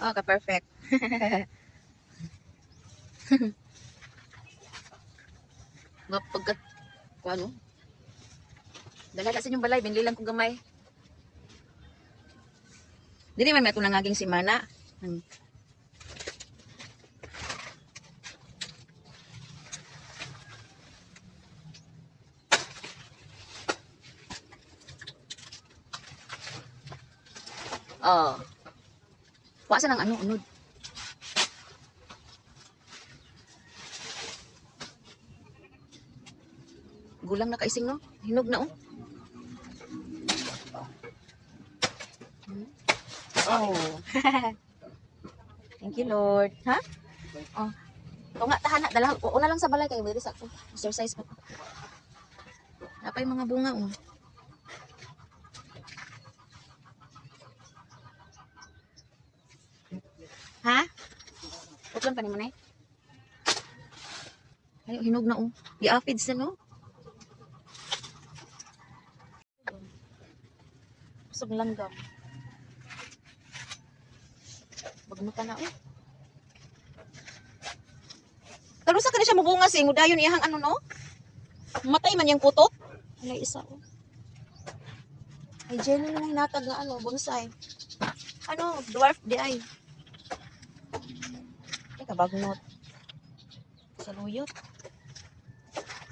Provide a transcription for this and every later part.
Oh, ka-perfect. Nga pagkat, kung ano, dalaga sa inyong balay, binili lang kong gamay. Dili man may ito nangaging simana. Oh. Wasa ng ano, unod. Gulang na kaising, no? Hinog na, oh. Oh. Thank you, Lord. Ha? Oh. O nga, tahan na. Dala, una lang sa balay kayo. Dili sa ako. Exercise pa. Napay mga bunga, oh. Ha? Utlon pa ni mo na eh. Ay, hinog na, oh. Gi-aphids na, no? Kusog langgam. Bagmutan na, oh. Pero sa kanila siya mabunga si mudayon iyahang ano, no? Matay man yung putot. Alay, isa, oh. Ay, Jenny na hinatag na ano, bonsai. Ano, dwarf di ay. Teka, bagnot. Saluyot.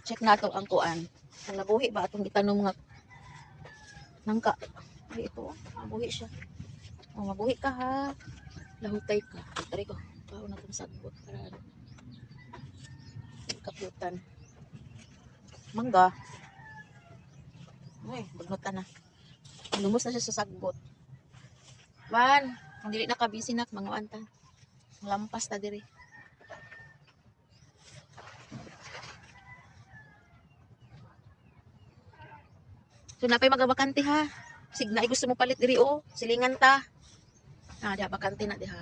Check na to ang kuan. Kung nabuhi ba itong itanong nga nangka. Ay, ito, mabuhi siya. Oh, mabuhi ka ha. Lahutay ka. Tari ko. Pao na itong sagbot. Para kaputan. Mangga. Ay, bagnutan na. Lumos na siya sa sagbot. Wan, kung dili nakabisi na, manguan ta. Lampas ta diri. So, napay magabakante ha. Sig na, gusto mo palit diri, oh. Silingan ta. Ah, di bakante na, di ha.